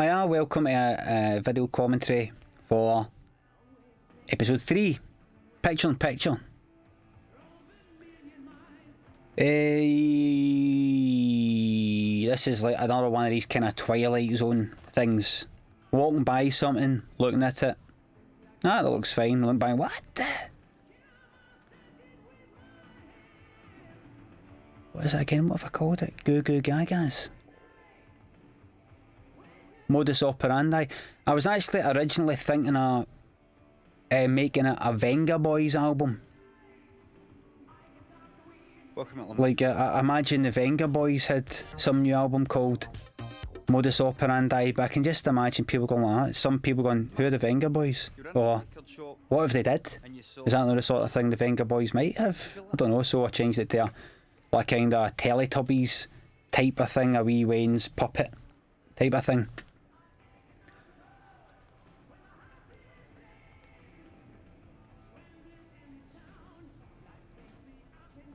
Hiya, welcome to a video commentary for episode 3, Picture in Picture. This is like another one of these kind of Twilight Zone things. Walking by something, looking at it. Ah, that looks fine. Looking by, what? What is it again? What have I called it? Goo Goo Gagas. Modus operandi. I was actually originally thinking of making it a Venga Boys album. Like, I imagine the Venga Boys had some new album called Modus Operandi, but I can just imagine people going like that. Some people going, who are the Venga Boys? Or, what if they did? Is that not the sort of thing the Venga Boys might have? I don't know, so I changed it to a kind of Teletubbies type of thing, a wee Wayne's puppet type of thing.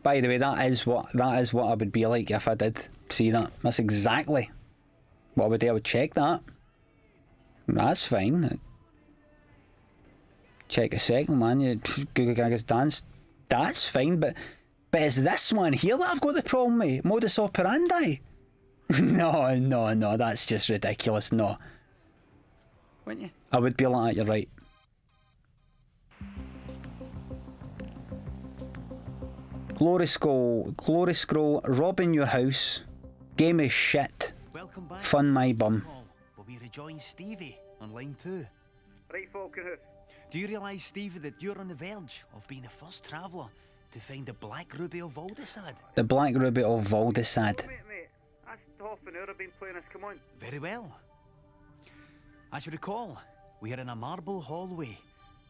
By the way, that is what I would be like if I did see that. That's exactly what I would do. I would check that. That's fine. Check a second, man. Google Gaga's dance. That's fine, but it's this one here that I've got the problem with. Modus operandi. No, that's just ridiculous. No. Wouldn't you? I would be like that, you're right. Glory scroll, robbing your house, game is shit, fun my bum. Will we rejoin Stevie on line 2? Right, Falconhoof. Do you realise, Stevie, that you're on the verge of being the first traveller to find the Black Ruby of Valdesad? The Black Ruby of Valdesad. Oh, mate, that's half an hour I've been playing this, come on. Very well. As you recall, we are in a marble hallway.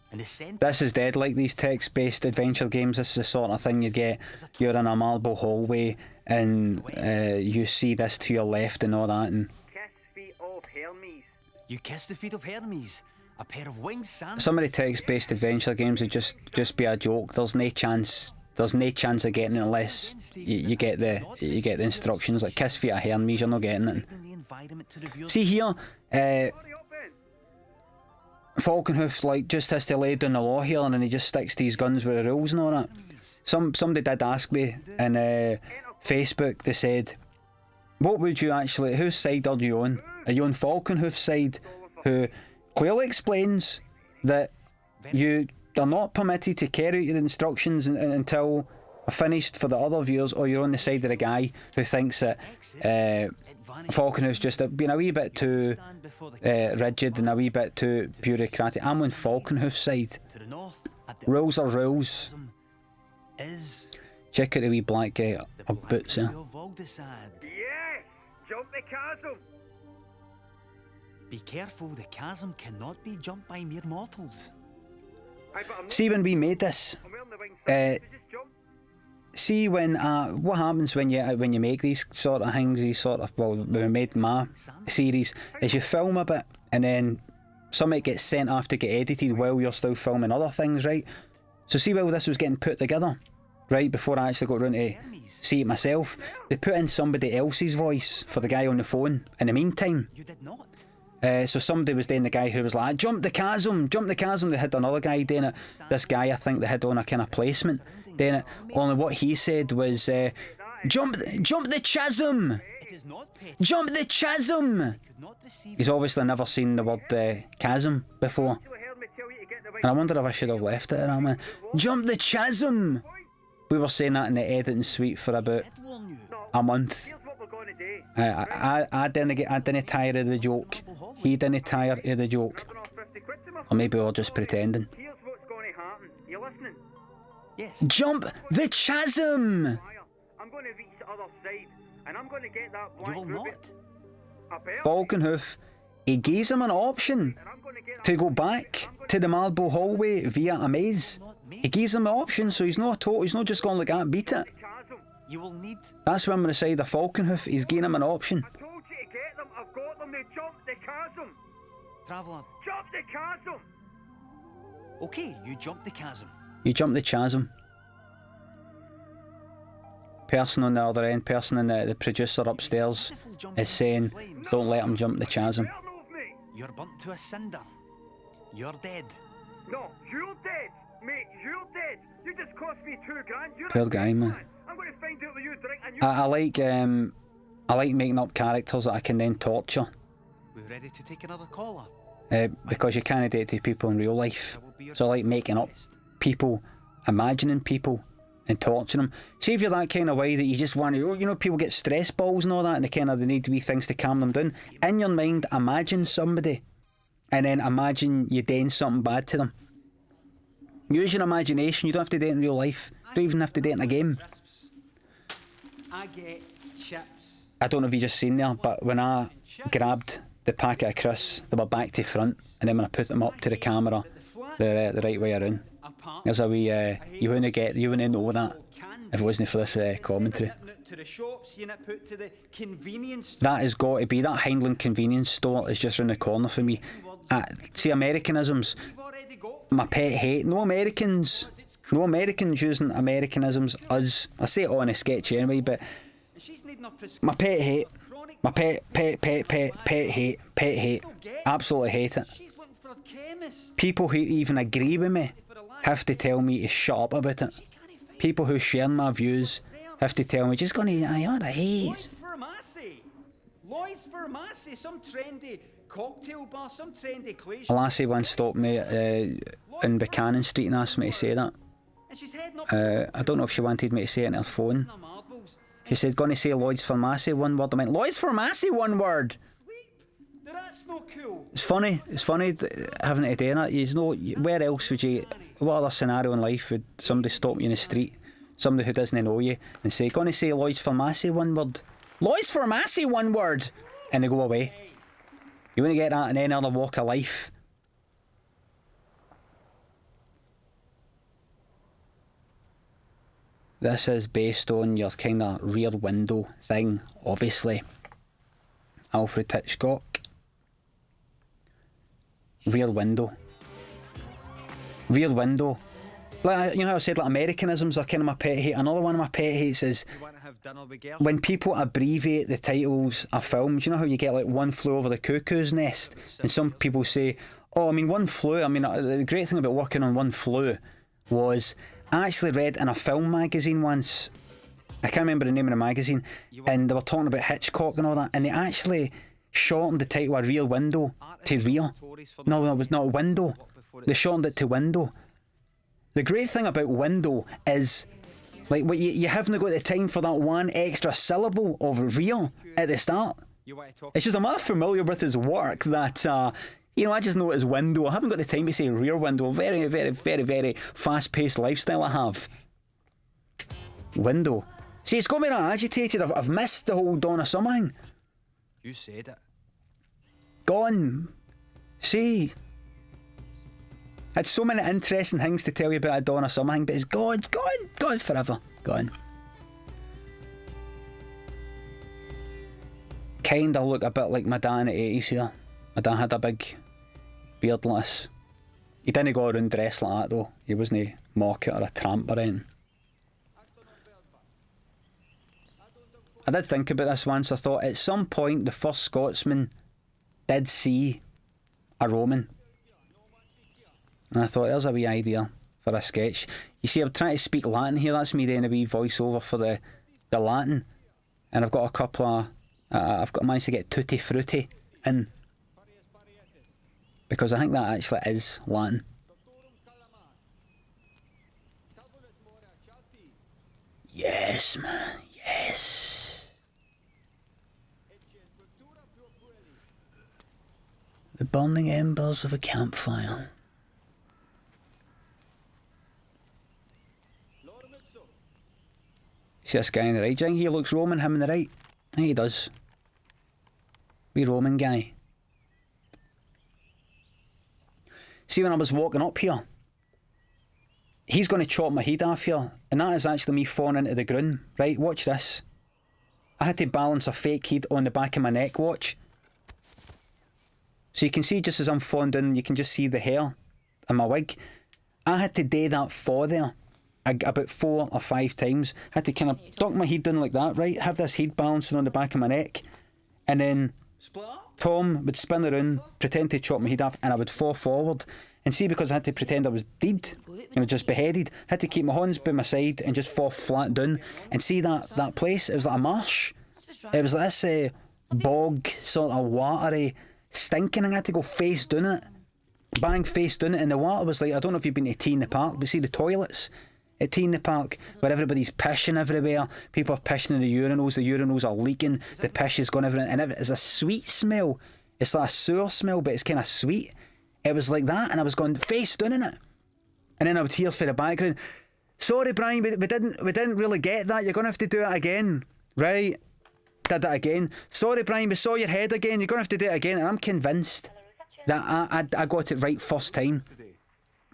In the centre. This is dead like these text-based adventure games. This is the sort of thing you get. You're in a marble hallway and you see this to your left and all that. And kiss feet of Hermes. You kiss the feet of Hermes. A pair of winged sandals. Some of the text-based adventure games would just be a joke. There's no chance of getting it unless you get the instructions. Like kiss feet of Hermes, you're not getting it. See here, Falconhoof like just has to lay down the law here, and then he just sticks to his guns with the rules and all that. Somebody did ask me in Facebook. They said, "What would you actually? Whose side are you on? Are you on Falconhoof's side, who clearly explains that you are not permitted to carry out your instructions until finished for the other viewers, or you're on the side of the guy who thinks that Falconhoof's just been a wee bit too rigid and a wee bit too bureaucratic? I'm on Falconhoof's side. Rules are rules. Check out the wee black guy of boots there. Yes! Jump the chasm! Be careful, the chasm cannot be jumped by mere mortals. See, when we made this, see when what happens when you make these sort of things, when we made my series, is you film a bit and then something gets sent off to get edited while you're still filming other things, right? So see, while this was getting put together, right before I actually got around to see it myself, they put in somebody else's voice for the guy on the phone in the meantime. You did not. So somebody was doing the guy who was like, jump the chasm. They had another guy doing it. This guy, I think they had on a kind of placement doing it. Only what he said was, jump the chasm. Jump the chasm. He's obviously never seen the word chasm before. And I wonder if I should have left it around. Jump the chasm. We were saying that in the editing suite for about a month. I didn't tire of the joke. He didn't tire of the joke. Or maybe we're just pretending. Here's what's going to happen. You listening? Yes. Jump the chasm! I'm going to reach the other side, and I'm going to get that black You will ruby. not. Falconhoof, he gives him an option to go back to the marble hallway via a maze. He gives him an option, so he's not just going like that, beat it. You will need. That's when I'm going to say the Falconhoof, he's giving him an option. I told you to get them. I've got them. They jumped the chasm. Traveller. Jump the chasm. Okay, you jump the chasm. You jump the chasm. person on the other end, person in the producer upstairs is saying, don't let him jump the chasm. You're burnt to a cinder. You're dead. No, you're dead, mate. You're dead. You just cost me $2,000. You're Poor a guy, dead man. I'm going to find out that you drink and you. I like making up characters that I can then torture. We're ready to take another caller. Because you can't do it to people in real life. So I like making up people, imagining people, and torturing them. See if you're that kind of way that you just want to, you know, people get stress balls and all that, and they need to be things to calm them down. In your mind, imagine somebody, and then imagine you doing something bad to them. Use your imagination. You don't have to do it in real life. You don't even have to do it in a game. I get chips. I don't know if you just seen there, but when I grabbed the packet of crisps, they were back to front, and then when I put them up to the camera, the right way around. There's a wee, you wouldn't know that if it wasn't for this commentary. That has got to be, that Hindland convenience store is just round the corner for me. See, Americanisms, my pet hate. No Americans using Americanisms. Us, I say it all in a sketch anyway, but my pet hate. My pet hate. Absolutely hate it. People who even agree with me have to tell me to shut up about it. People who share my views have to tell me, just gonna, you're a haze. Lloyd's for Massey, some trendy cocktail bar, some trendy clay. A lassie once stopped me in Buchanan Street and asked me to say that. I don't know if she wanted me to say it on her phone. She said, gonna say Lloyd's for Massey, one word. I went, Lloyd's for Massey, one word. That's not cool. It's funny having to do that. You know, where else would you, what other scenario in life would somebody stop you in the street, somebody who doesn't know you, and say, gonna say Lloyd's for Massey, one word. Lloyd's for Massey, one word. And they go away. You wouldn't get that in any other walk of life. This is based on your kind of rear window thing, obviously. Alfred Hitchcock. Rear window. Rear window. Like, you know how I said, like, Americanisms are kind of my pet hate. Another one of my pet hates is when people abbreviate the titles of films. You know how you get like One Flew Over the Cuckoo's Nest, and some people say, oh, I mean, One Flew. I mean, the great thing about working on One Flew was I actually read in a film magazine once, I can't remember the name of the magazine, and they were talking about Hitchcock and all that, and they actually shortened the title of Rear Window to Rear. No, it was not Window. They shortened it to Window. The great thing about window is, like, you haven't got the time for that one extra syllable of rear at the start. It's just I'm not familiar with his work that, I just know it as window. I haven't got the time to say rear window. Very, very, very, very fast-paced lifestyle I have. Window. See, it's got me that agitated. I've missed the whole Donna Summer thing. You said it. Gone. See. I had so many interesting things to tell you about a Donna Summer thing, but it's gone forever. Gone. Kinda look a bit like my dad in the 80s here. My dad had a big beardless. He didn't go around dressed like that though. He wasn't a market or a tramp or anything. I did think about this once. I thought at some point the first Scotsman did see a Roman. And I thought, there's a wee idea for a sketch. You see, I'm trying to speak Latin here. That's me doing a wee voiceover for the Latin. And I've got a couple of... I've managed to get Tutti Frutti in. Because I think that actually is Latin. Yes, man. Yes. The burning embers of a campfire. See this guy on the right? Do you think he looks Roman, him on the right? I think he does. Wee Roman guy. See, when I was walking up here, he's going to chop my head off here, and that is actually me falling into the ground. Right, watch this. I had to balance a fake head on the back of my neck, watch. So you can see just as I'm falling down, you can just see the hair in my wig. I had to do that fall there. About 4 or 5 times. Had to kind of duck my head down like that, right? Have this head balancing on the back of my neck. And then Tom would spin around, pretend to chop my head off, and I would fall forward. And see, because I had to pretend I was dead, I was just beheaded, I had to keep my hands by my side and just fall flat down. And see that place, it was like a marsh. It was like this bog, sort of watery, stinking, and I had to go face down it. Bang face down it, and the water was like, I don't know if you've been to T in the Park, but see the toilets at T in the Park, where everybody's pissing everywhere, people are pissing in the urinals are leaking, the piss is gone everywhere, and it's a sweet smell. It's like a sewer smell, but it's kind of sweet. It was like that, and I was going face down in it. And then I would hear for the background, sorry Brian, we didn't really get that, you're going to have to do it again. Right, did it again. Sorry Brian, we saw your head again, you're going to have to do it again. And I'm convinced that I got it right first time.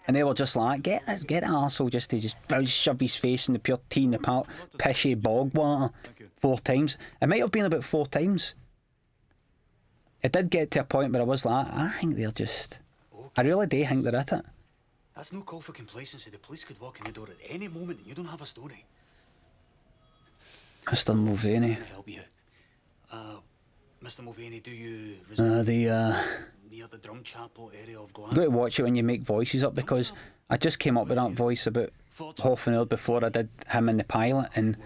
And they were just like, get an arsehole just to just shove his face in the pure T in the Park, pishy bog water 4 times. It might have been about 4 times. It did get to a point where I was like, I think they're just... I really do think they're at it. That's no call for complacency. The police could walk in the door at any moment and you don't have a story. Mr. Mulvaney. Can I help you? Mr. Mulvaney, do you reside near the drum chapel area of Glasgow? I've got to watch it when you make voices up, because I just came up with that voice about half an hour before I did him in the pilot, and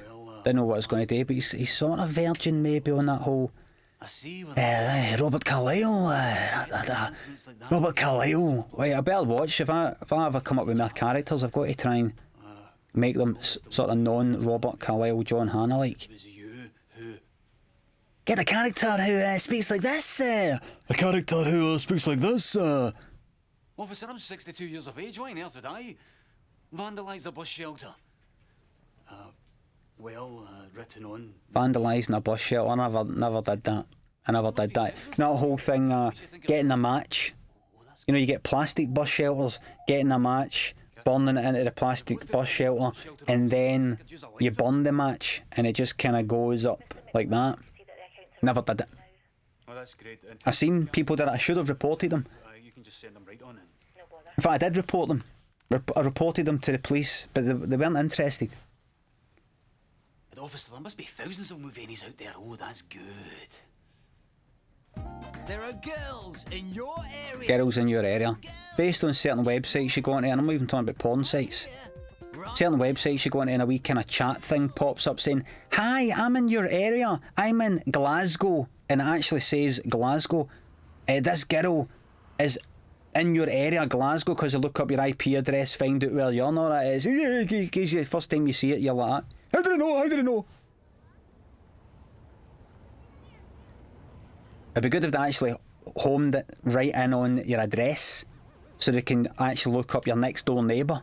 didn't know what I was going to do, but he's sort of virgin maybe on that whole Robert Carlyle. Robert Carlyle. Wait, I better watch. If I ever come up with more characters, I've got to try and make them sort of non-Robert Carlyle, John Hannah like. Get a character who speaks like this. A character who speaks like this. Officer, I'm 62 years of age. Why on earth would I vandalise a bus shelter? Written on... Vandalising a bus shelter? I never did that. I never did that. Not a whole thing, getting a match. You know, you get plastic bus shelters, getting a match, burning it into the plastic bus shelter, and then you burn the match, and it just kind of goes up like that. Never did it. Oh, that's great. I seen people did it. I should have reported them. You can just send them right on in. In fact, I did report them. I reported them to the police, but they weren't interested. But officer, there must be thousands of Mulvaneys out there. Oh, that's good. There are girls in your area. Girls in your area. Based on certain websites you go onto, and I'm not even talking about porn sites. Certain websites you go into and a wee kind of chat thing pops up saying, hi, I'm in your area. I'm in Glasgow. And it actually says Glasgow. This girl is in your area, Glasgow, because you look up your IP address, find out where you're not. It is. Because the first time you see it, you're like, how did I know? How did I know? It'd be good if they actually homed it right in on your address so they can actually look up your next door neighbour.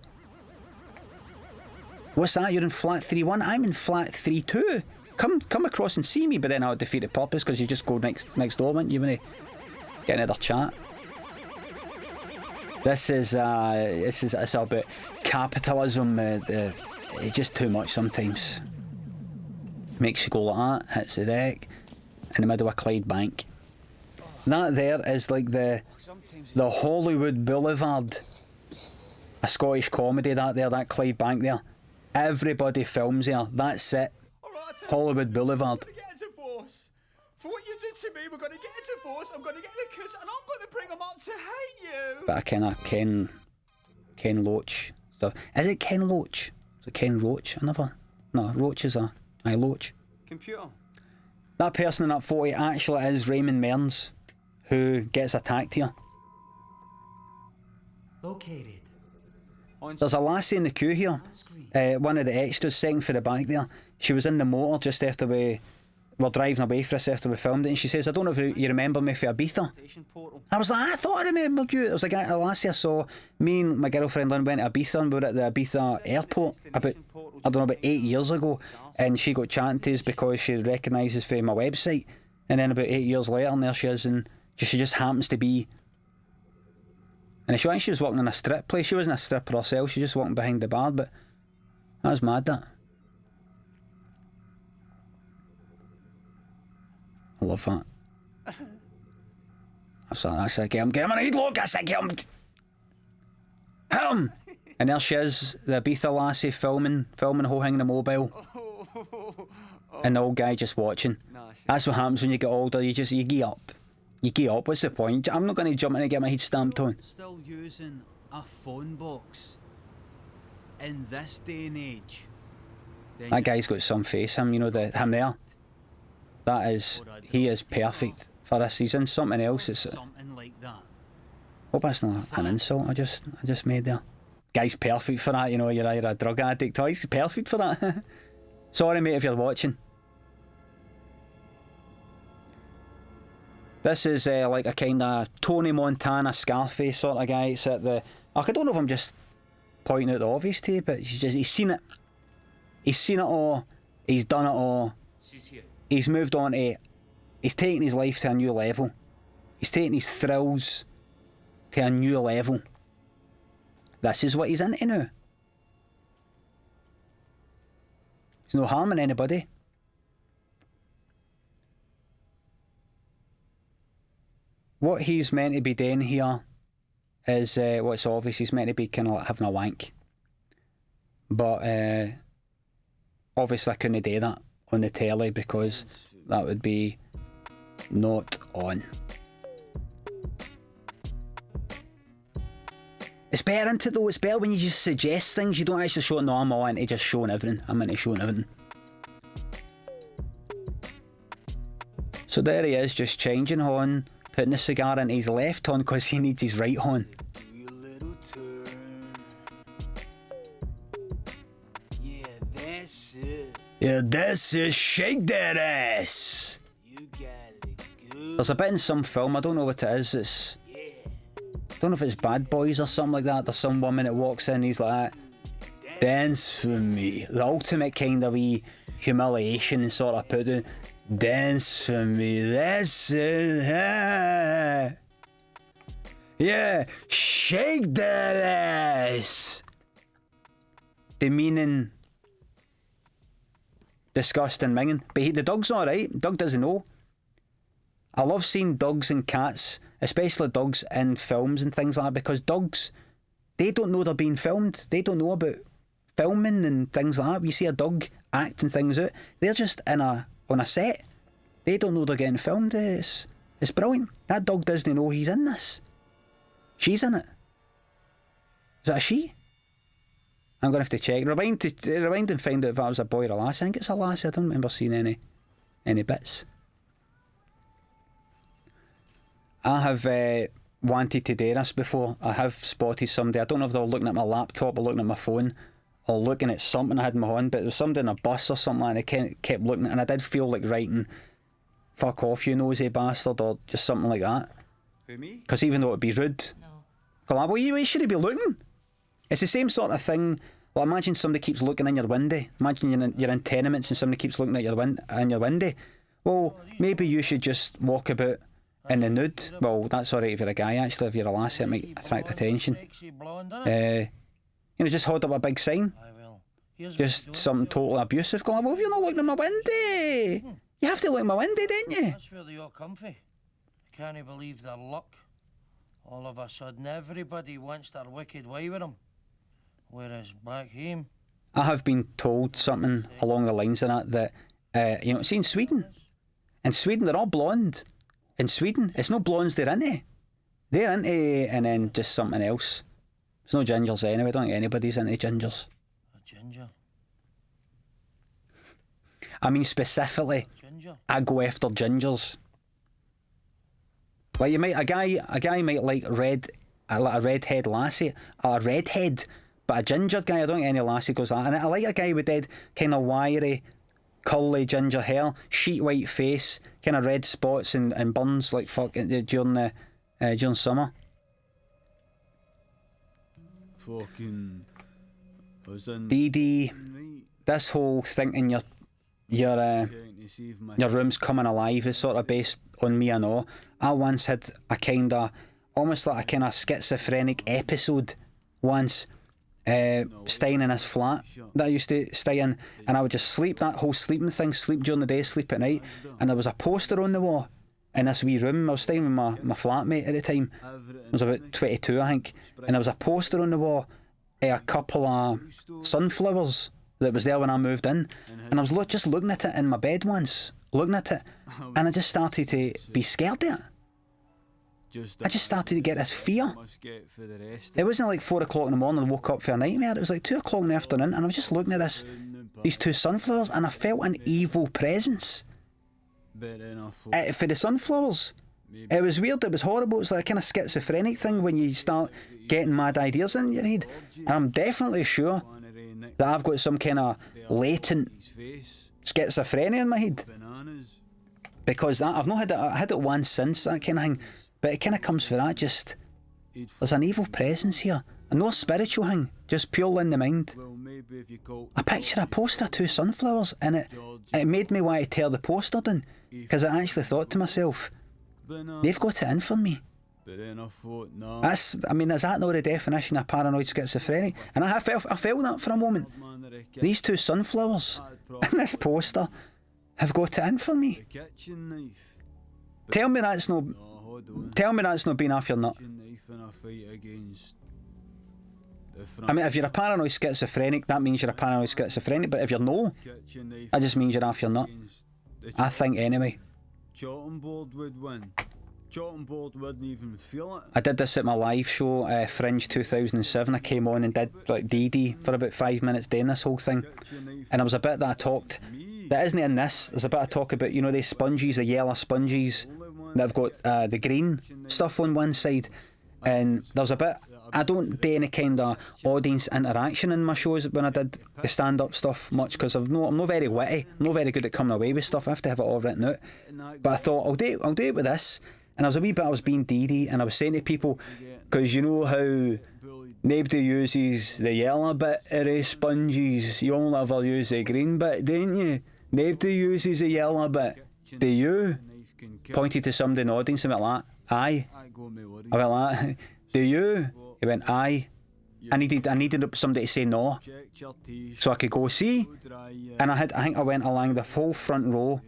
What's that? You're in flat 3-1? I'm in flat 3-2. Come across and see me, but then I would defeat the purpose because you just go next door, wouldn't you, when you get another chat. This is it's about capitalism. It's just too much sometimes. Makes you go like that, hits the deck, in the middle of Clyde Bank. That there is like the Hollywood Boulevard, a Scottish comedy. That Clyde Bank there. Everybody films there. That's it. Hollywood Boulevard. We're going to get into force. For what you did to me, we're going to get into force. I'm going to get the kids and I'm going to bring them up to hate you. But I kind of Ken Loach stuff. Is it Ken Loach? Is it Ken Roach? No, Roach is Loach. Computer. That person in that photo actually is Raymond Mearns, who gets attacked here. Located. There's a lassie in the queue here. One of the extras, second for the back there. She was in the motor just after we were driving away for us after we filmed it, and she says, I don't know if you remember me for Ibiza. I was like, I thought I remembered you. It was like a lassie I saw. Me and my girlfriend Lynn went to Ibiza, and we were at the Ibiza airport about 8 years ago, and she got chatting to us because she recognises from my website, and then about 8 years later, and there she is, and she just happens to be. And she was walking in a strip place. She wasn't a stripper herself, she was just walking behind the bar, but that was mad, that. I love that. I said, get him, look, I said, get him. Hit him! And there she is, the Ibiza lassie filming, hanging the mobile. And the old guy just watching. Nah, That's what happens when you get older. You give up. You give up. What's the point? I'm not going to jump in and get my head stamped on. Still using a phone box in this day and age. That guy's got some face. Him, you know, him there. That is, he is perfect for this. He's in something else. It's something like that. Hope that's not an insult I just made there. Guy's perfect for that, you know. You're either a drug addict or he's perfect for that. Sorry, mate, if you're watching. This is like a kind of Tony Montana, Scarface sort of guy. It's at the. I don't know if I'm just pointing out the obvious to you, but he's seen it. He's seen it all. He's done it all. She's here. He's moved on to. He's taken his life to a new level. He's taken his thrills to a new level. This is what he's into now. There's no harming anybody. What he's meant to be doing here is, what's obvious, he's meant to be kind of like having a wank. But obviously I couldn't do that on the telly because that would be not on. It's better into though, it's better when you just suggest things, you don't actually show it. No, I'm all into just showing everything. I'm into showing everything. So there he is, just changing on, putting the cigar in his left horn because he needs his right horn. Yeah, that's it. Yeah, that's it. Shake that ass. You got it good. There's a bit in some film, I don't know what it is. It's, I don't know if it's Bad Boys or something like that. There's some woman that walks in, he's like, dance for me. The ultimate kind of wee humiliation sort of put in. Dance for me, that's it. Yeah, shake that ass. Demeaning, disgusting minging. But the dog's alright. Doug doesn't know. I love seeing dogs and cats, especially dogs in films and things like that, because dogs, they don't know they're being filmed. They don't know about filming and things like that. You see a dog acting things out, they're just on a set. They don't know they're getting filmed. It's brilliant. That dog doesn't know he's in this. She's in it. Is that a she? I'm going to have to check. Rewind and find out if that was a boy or a lass. I think it's a lass. I don't remember seeing any bits. I have wanted to do this before. I have spotted somebody. I don't know if they were looking at my laptop or looking at my phone or looking at something I had in my hand, but there was somebody in a bus or something and I kept looking, and I did feel like writing, "Fuck off, you nosy bastard," or just something like that. Who, me? Because even though it'd be rude, well, where should he be looking? It's the same sort of thing. Well, imagine somebody keeps looking in your window. Imagine you're in tenements and somebody keeps looking at your window. Well, maybe you should just walk about in the nude. Well, that's alright if you're a guy, actually. If you're a lassie, it might attract attention. Just hold up a big sign. Just something totally abusive. Go, well, if you're not looking at my window, you have to look at my window, don't you? That's where they all comfy. I can't believe their luck. All of a sudden, everybody wants their wicked way with them. Whereas back home, I have been told something along the lines of that, see in Sweden. In Sweden, they're all blonde. In Sweden, it's no blondes they're into. They're into, and then just something else. There's no gingers anyway. I don't think anybody's into gingers. a ginger. I mean, specifically, Ginger. I go after gingers. Like a guy might like a redhead lassie, a redhead, but a ginger guy, I don't think any lassie goes that. And I like a guy with dead kind of wiry, curly ginger hair, sheet white face, kind of red spots and burns like fuck during summer. Fucking. DD, this whole thing in your room's coming alive is sort of based on me and all. I once had a kind of, almost like a kind of schizophrenic episode once, staying in this flat that I used to stay in, and I would just sleep, that whole sleeping thing, sleep during the day, sleep at night, and there was a poster on the wall in this wee room. I was staying with my flatmate at the time. I was about 22, I think, and there was a poster on the wall, a couple of sunflowers that was there when I moved in, and I was just looking at it in my bed once, looking at it, and I just started to be scared of it. I just started to get this fear. It wasn't like 4 o'clock in the morning and I woke up for a nightmare. It was like 2 o'clock in the afternoon, and I was just looking at these 2 sunflowers, and I felt an evil presence. For the sunflowers. It was weird, it was horrible. It's like a kind of schizophrenic thing when you start getting mad ideas in your head. And I'm definitely sure that I've got some kind of latent schizophrenia in my head. Because I've not had it, I had it once since, that kind of thing. But it kind of comes for that, just, there's an evil presence here. And no spiritual thing, just purely in the mind. I pictured a poster of 2 sunflowers, and it made me want to tear the poster down. Because I actually thought to myself, they've got it in for me. Is that not the definition of paranoid schizophrenic? And I felt that for a moment. These 2 sunflowers and this poster have got it in for me. Tell me that's not being off your nut. I mean, if you're a paranoid schizophrenic, that means you're a paranoid schizophrenic, but if you're no, that just means you're off your nut. I think anyway. I did this at my live show, Fringe 2007. I came on and did like DD for about 5 minutes doing this whole thing. And there was a bit that I talked, that isn't in this, there's a bit I talk about, you know, these sponges, the yellow sponges that have got the green stuff on one side. And there's a bit, I don't do any kind of audience interaction in my shows when I did the stand-up stuff much, because I'm not very witty, I'm not very good at coming away with stuff. I have to have it all written out. But I thought, I'll do it with this. And there was a wee bit I was being deedy, and I was saying to people, because you know how nobody uses the yellow bit of the sponges, you only ever use the green bit, don't you? Nobody uses the yellow bit, do you? Pointed to somebody in the audience and went like, aye. I went like, do you? He went, aye. I needed somebody to say no, so I could go see. And I think I went along the whole front row,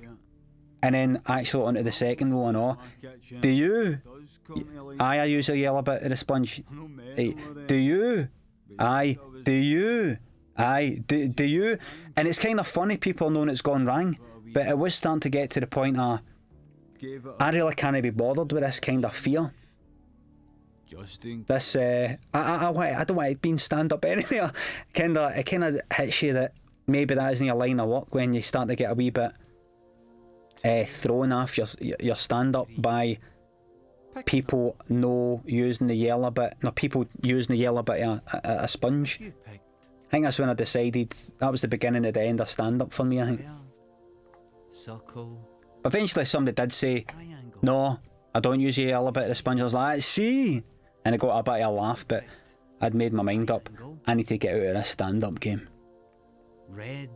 and then actually onto the second row and all. Do you? Aye, I use a yellow bit of the sponge. Do you? Aye. Do you? Aye. Do you? And it's kind of funny, people knowing it's gone wrong, but it was starting to get to the point of, I really can't be bothered with this kind of fear. This, I don't want to be in stand-up anyway. It kind of hits you that maybe that isn't your line of work when you start to get a wee bit thrown off your stand-up by people using the yellow bit. No, people using the yellow bit of a sponge. I think that's when I decided that was the beginning of the end of stand-up for me, I think. But eventually somebody did say, no, I don't use the yellow bit of the sponge. I was like, see? And I got a bit of a laugh, but I'd made my mind up. I need to get out of this stand-up game. Red,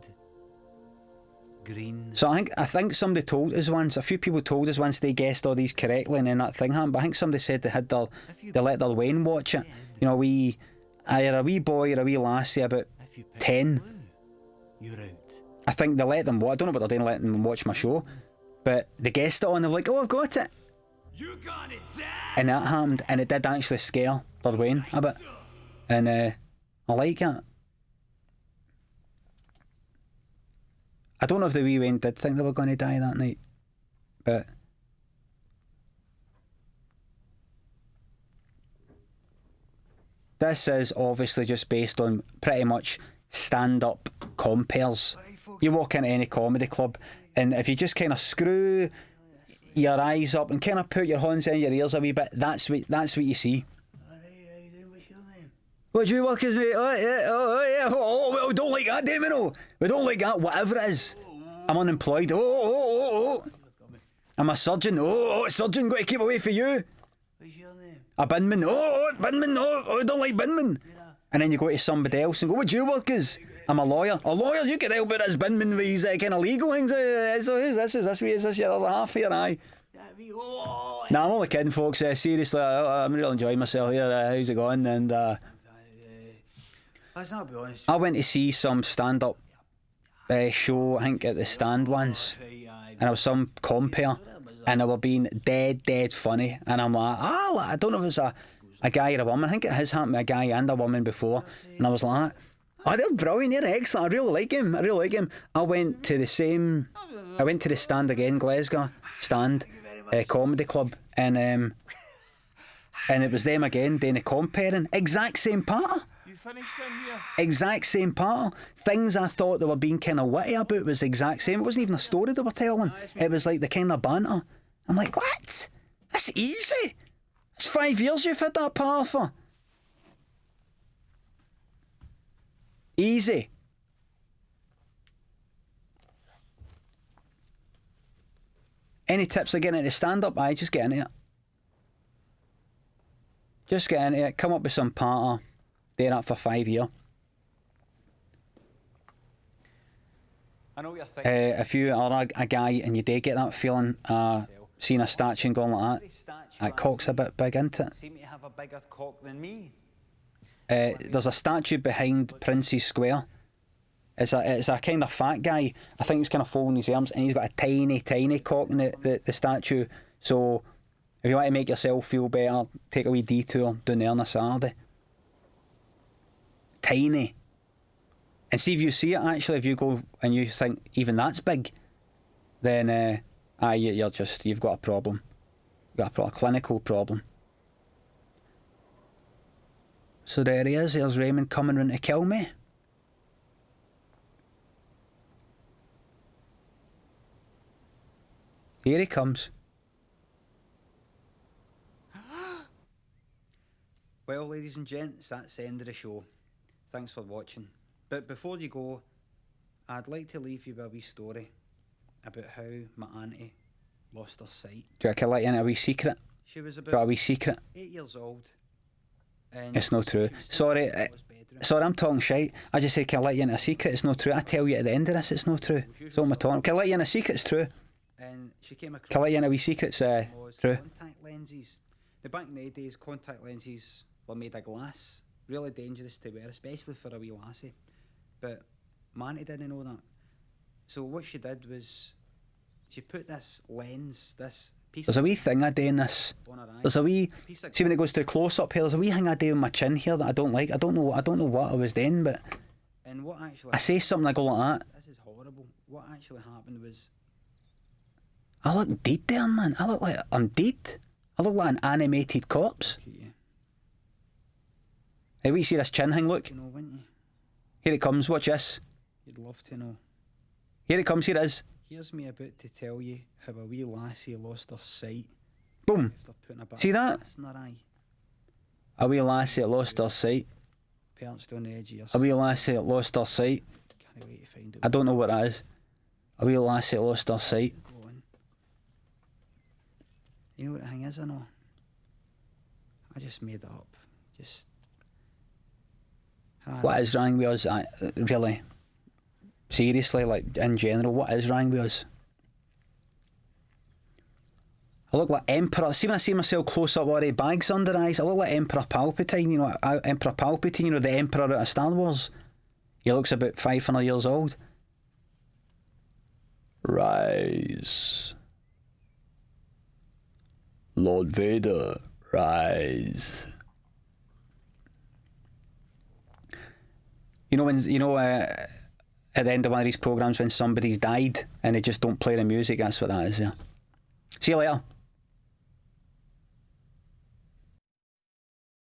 green. So I think somebody told us once, a few people told us once they guessed all these correctly, and then that thing happened. But I think somebody said they let their Wayne watch it. You know, either a wee boy or a wee lassie about 10. You're out. I think they let them watch. I don't know what they're doing, letting them watch my show, but they guessed it on. They're like, oh, I've got it. You got it, Dad. And that happened, and it did actually scare their Wayne a bit, and I like it. I don't know if the wee Wayne did think they were going to die that night, but this is obviously just based on pretty much stand-up compares. You walk into any comedy club, and if you just kind of screw your eyes up and kind of put your hands in your ears a wee bit, that's what you see. What do you work as, mate? Oh yeah, oh, we don't like that, Damino. We don't like that, whatever it is. I'm unemployed. Oh. I'm a surgeon. Oh, surgeon, got to keep away from you. What's your name? A binman. Oh, binman. Oh, I don't like binman. And then you go to somebody else and go, what do you work as? I'm a lawyer. A lawyer? You can help with this binman with his kind of legal things. So who's this? Is this your other half here? Aye. Nah, I'm only kidding, folks. Seriously, I'm really enjoying myself here. How's it going? And Let's not be honest. I went to see some stand-up show, I think, at the Stand once, and there was some compare, and they were being dead funny, and I'm like, I don't know if it's a guy or a woman. I think it has happened to a guy and a woman before, and I was like, Oh, they're brilliant. They're excellent. I really like him. I went to the Stand Again Glasgow stand, comedy club, and it was them again doing the comparing. Exact same pattern. You finished in here? Exact same pattern. Things I thought they were being kind of witty about was the exact same. It wasn't even a story they were telling. It was like the kind of banter. I'm like, what? That's easy. It's 5 years you've had that part for. Easy. Any tips of getting into stand-up? Aye, just get into it. Just get into it. Come up with some patter. Do that for 5 years. I know what you're thinking. If you are a guy and you do get that feeling, seeing a statue and going like that cock's a bit big, isn't it? Seem to have a bigger cock than me. There's a statue behind Prince's Square. It's a kind of fat guy. I think he's kind of folding his arms and he's got a tiny cock in the statue. So if you want to make yourself feel better, take a wee detour down there on a Saturday. Tiny. And see if you see it actually, if you go and you think even that's big, then you've got a problem. You've got a clinical problem. So there he is, there's Raymond coming round to kill me. Here he comes. Well, ladies and gents, that's the end of the show. Thanks for watching. But before you go, I'd like to leave you with a wee story about how my auntie lost her sight. Do you like a wee secret? She was about 8 years old. And it's not true. Sorry, I'm talking shite. I just say, can I let you in a secret? It's not true. I tell you at the end of this, it's not true. So I'm talking. Can I let you in a secret? It's true. And she came across. Can I let you in a wee secret? It's true. Contact lenses. Now back in the days, contact lenses were made of glass. Really dangerous to wear, especially for a wee lassie. But my auntie didn't know that. So what she did was, she put this lens, this piece. There's a wee thing I do in this. There's a wee. See when it goes to the close up here. There's a wee thing I do on my chin here that I don't like. I don't know what I was doing, but. And what actually? I say something, I go like that. This is horrible. What actually happened was. I look dead there, man. I look like I'm dead. I look like an animated corpse. Hey, we see this chin thing, look. You know, wouldn't you? Here it comes, watch this. You'd love to know. Here it comes, here it is. Here's me about to tell you how a wee lassie lost her sight. Boom. See that? A wee lassie that lost her sight. Perched on the edge of your. A wee lassie that lost her sight. Can't wait to find it. I don't know what that is. A wee lassie that lost her sight. You know what the thing is, I know? I just made it up. Just. What is wrong with us? Really? Seriously, like in general, what is wrong with us? I look like Emperor. See when I see myself close up with the bags under eyes, I look like Emperor Palpatine. You know, Emperor Palpatine. You know, the Emperor out of Star Wars. He looks about 500 years old. Rise, Lord Vader. Rise. You know when at the end of one of these programs when somebody's died and they just don't play the music. That's what that is. Yeah. See you later.